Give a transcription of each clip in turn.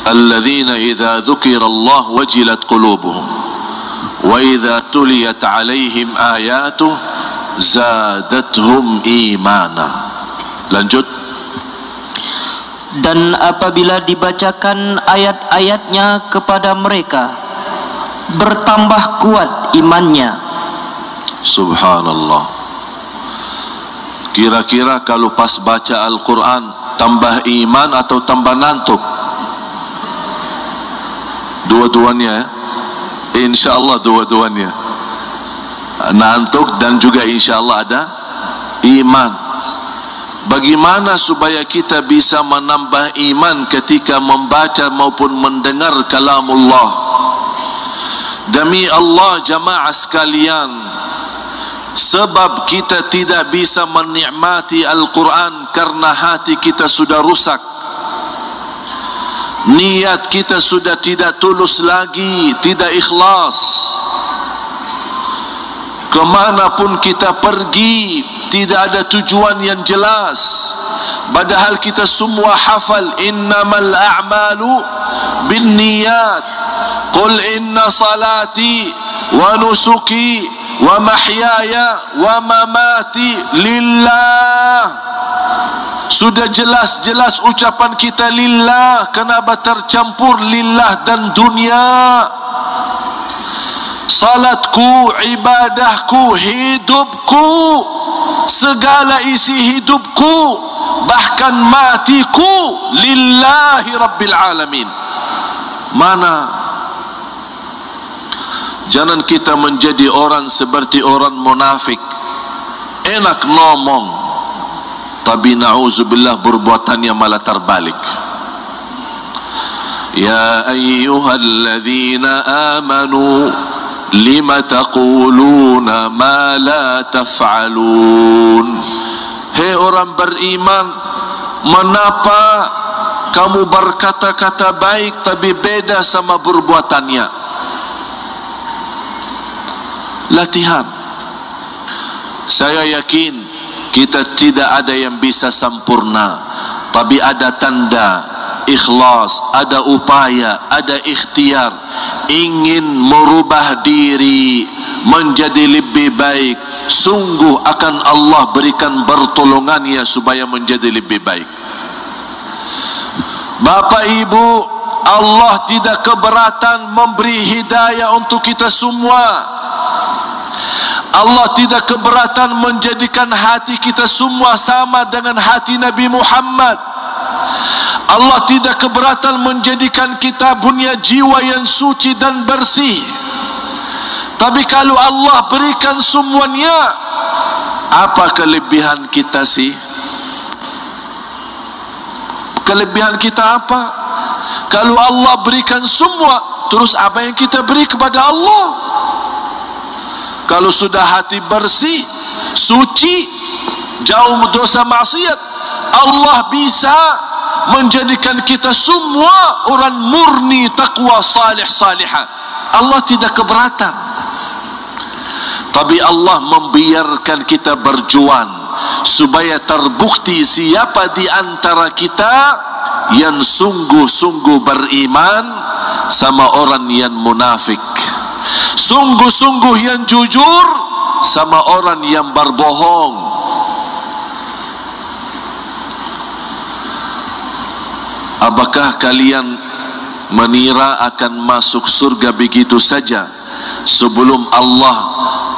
alladzina idza dzukirallahu wajilat qulubuhum wa idza tuliyat alaihim ayatuh zadatuhum imana. Lanjut. Dan apabila dibacakan ayat-ayatnya kepada mereka, bertambah kuat imannya. Subhanallah. Kira-kira kalau pas baca Al-Quran tambah iman atau tambah ngantuk? Dua-duanya ya? InsyaAllah dua-duanya. Ngantuk dan juga insyaAllah ada iman. Bagaimana supaya kita bisa menambah iman ketika membaca maupun mendengar kalamullah? Demi Allah jamaah sekalian, sebab kita tidak bisa menikmati Al-Quran karena hati kita sudah rusak, niat kita sudah tidak tulus lagi, tidak ikhlas. Kemanapun kita pergi tidak ada tujuan yang jelas, padahal kita semua hafal innamal a'malu binniyat, qul inna salati wa nusuki wa mahyaya wa mamati lillah. Sudah jelas-jelas ucapan kita lillah, kenapa tercampur lillah dan dunia? Salatku, ibadahku, hidupku, segala isi hidupku, bahkan matiku lillahi rabbil alamin. Mana? Jangan kita menjadi orang seperti orang munafik, enak ngomong tapi na'udzubillah perbuatannya malah terbalik. Ya ayyuhalladzina amanu lima taquluna ma la taf'alun. Hei orang beriman, mengapa kamu berkata-kata baik tapi beda sama perbuatannya? Latihan. Saya yakin kita tidak ada yang bisa sempurna, tapi ada tanda ikhlas, ada upaya, ada ikhtiar ingin merubah diri menjadi lebih baik. Sungguh akan Allah berikan pertolongannya supaya menjadi lebih baik. Bapak Ibu, Allah tidak keberatan memberi hidayah untuk kita semua. Allah tidak keberatan menjadikan hati kita semua sama dengan hati Nabi Muhammad. Allah tidak keberatan menjadikan kita punya jiwa yang suci dan bersih. Tapi kalau Allah berikan semuanya, apa kelebihan kita sih? Kelebihan kita apa? Kalau Allah berikan semua, terus apa yang kita beri kepada Allah? Kalau sudah hati bersih, suci, jauh dosa maksiat, Allah bisa menjadikan kita semua orang murni, takwa, salih, salihah. Allah tidak keberatan. Tapi Allah membiarkan kita berjuang supaya terbukti siapa di antara kita yang sungguh-sungguh beriman sama orang yang munafik, sungguh-sungguh yang jujur sama orang yang berbohong. Apakah kalian mengira akan masuk surga begitu saja sebelum Allah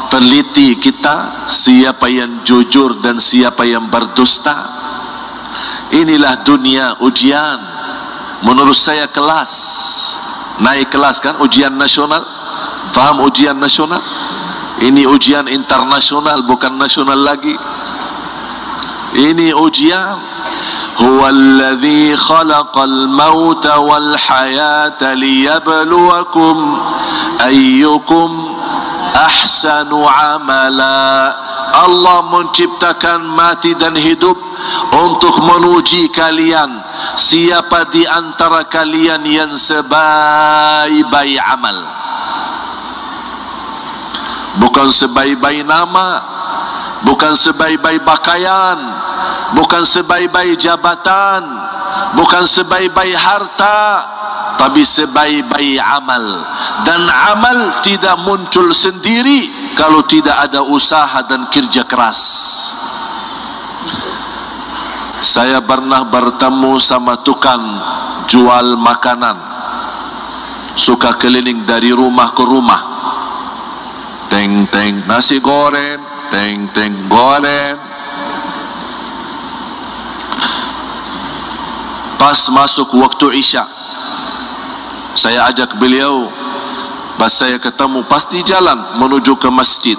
teliti kita siapa yang jujur dan siapa yang berdusta? Inilah dunia ujian. Menurut saya kelas, naik kelas kan, ujian nasional. Faham ujian nasional? Ini ujian internasional, bukan nasional lagi. Ini ujian. Huwallazi khalaqal mauta wal hayata liyabluwakum ayyukum ahsanu amala. Allah menciptakan mati dan hidup untuk menuji kalian siapa di antara kalian yang sebaik-baik amal. Bukan sebaik-baik nama, bukan sebaik-baik pakaian, bukan sebaik-baik jabatan, bukan sebaik-baik harta, tapi sebaik-baik amal. Dan amal tidak muncul sendiri kalau tidak ada usaha dan kerja keras. Saya pernah bertemu sama tukang jual makanan, suka keliling dari rumah ke rumah, teng-teng nasi goreng, teng-teng goreng. Pas masuk waktu Isya, saya ajak beliau, pas saya ketemu pasti jalan menuju ke masjid.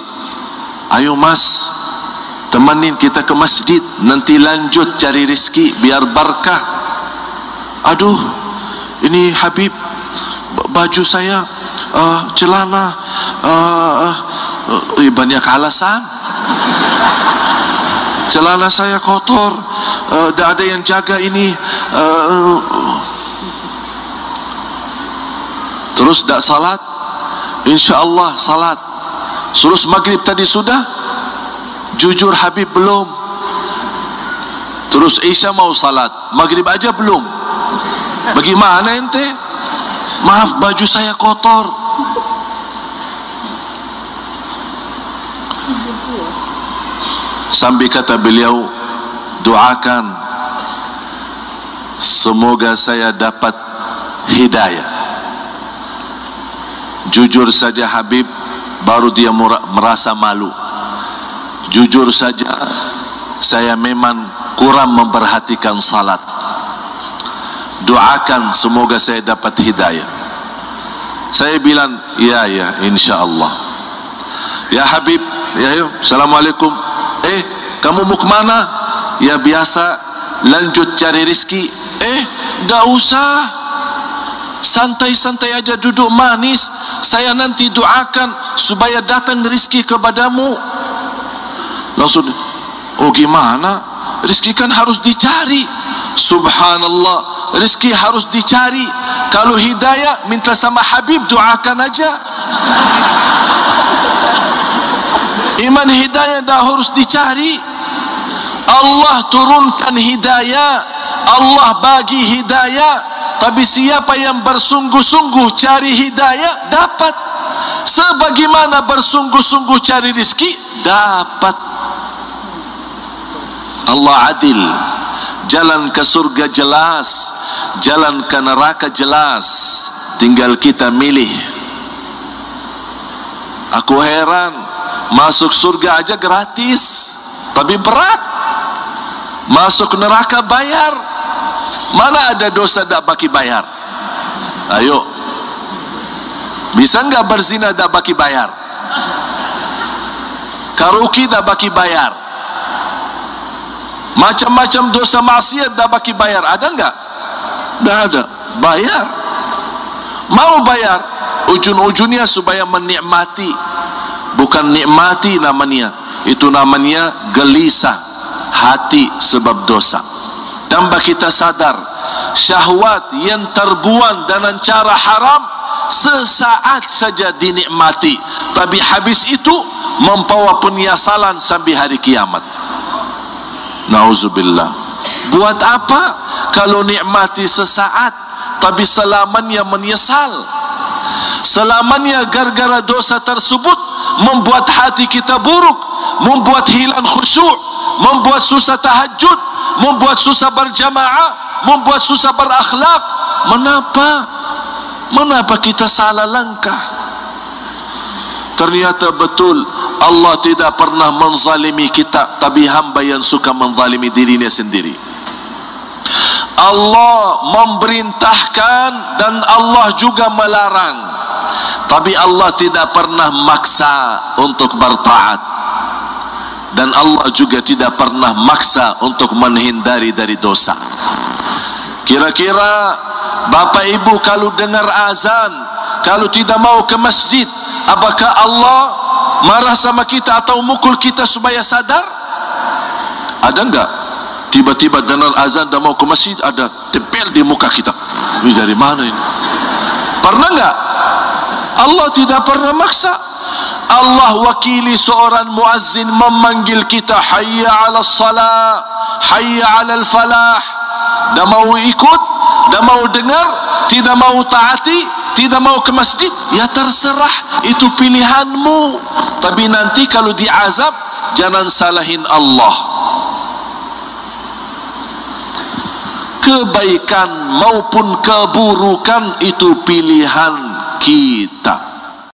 Ayo mas, temanin kita ke masjid, nanti lanjut cari rezeki biar berkah. Aduh, ini Habib, baju saya, celana, banyak alasan. Celana saya kotor, tidak ada yang jaga ini. Terus tidak salat, insya-Allah salat. Terus maghrib tadi sudah. Jujur Habib belum. Terus Isya mau salat, maghrib aja belum. Bagaimana ente? Maaf, baju saya kotor. Sambil kata beliau, doakan semoga saya dapat hidayah. Jujur saja Habib, baru dia merasa malu. Jujur saja, saya memang kurang memperhatikan salat. Doakan semoga saya dapat hidayah. Saya bilang, ya insya-Allah. Ya Habib, ya yuk, Assalamualaikum. Kamu mau kemana? Ya biasa, lanjut cari rezeki. Dah usah, santai-santai aja, duduk manis. Saya nanti doakan supaya datang rezeki kepadamu. Langsung, oh gimana? Rezeki kan harus dicari. Subhanallah, rezeki harus dicari. Kalau hidayah, minta sama Habib, doakan aja. Iman hidayah dah harus dicari. Allah turunkan hidayah, Allah bagi hidayah. Tapi siapa yang bersungguh-sungguh cari hidayah, dapat. Sebagaimana bersungguh-sungguh cari rezeki, dapat. Allah adil. Jalan ke surga jelas, jalan ke neraka jelas, tinggal kita milih. Aku heran, masuk surga aja gratis, tapi berat. Masuk neraka bayar. Mana ada dosa tak baki bayar? Ayo, bisa enggak berzina tak baki bayar? Karaoke tak baki bayar? Macam-macam dosa maksiat dah baki bayar, ada enggak? Dah ada, bayar. Mau bayar, ujung-ujungnya supaya menikmati. Bukan nikmati namanya, itu namanya gelisah hati sebab dosa. Tambah kita sadar, syahwat yang terbuang dengan cara haram sesaat saja dinikmati, tapi habis itu membawa penyesalan sampai hari kiamat. Nauzubillah. Buat apa kalau nikmati sesaat tapi selamanya menyesal? Selamanya gara-gara dosa tersebut membuat hati kita buruk, membuat hilang khusyuk, membuat susah tahajud, membuat susah berjamaah, membuat susah berakhlak. Mengapa kita salah langkah? Ternyata betul Allah tidak pernah menzalimi kita, tapi hamba yang suka menzalimi dirinya sendiri. Allah memerintahkan dan Allah juga melarang, tapi Allah tidak pernah maksa untuk bertaat, dan Allah juga tidak pernah maksa untuk menghindari dari dosa. Kira-kira Bapak Ibu kalau dengar azan, kalau tidak mau ke masjid, apakah Allah marah sama kita atau mukul kita supaya sadar? Ada enggak? Tiba-tiba dengar azan dan mau ke masjid, ada tempel di muka kita. Ini dari mana ini? Pernah enggak? Allah tidak pernah maksa. Allah wakili seorang muazzin memanggil kita, hayya 'alas salah, hayya 'alal falah. dah mau ikut, dah mau dengar, tidak mau taati, tidak mau ke masjid, ya terserah, itu pilihanmu. Tapi nanti kalau diazab, jangan salahin Allah. Kebaikan maupun keburukan itu pilihan kita.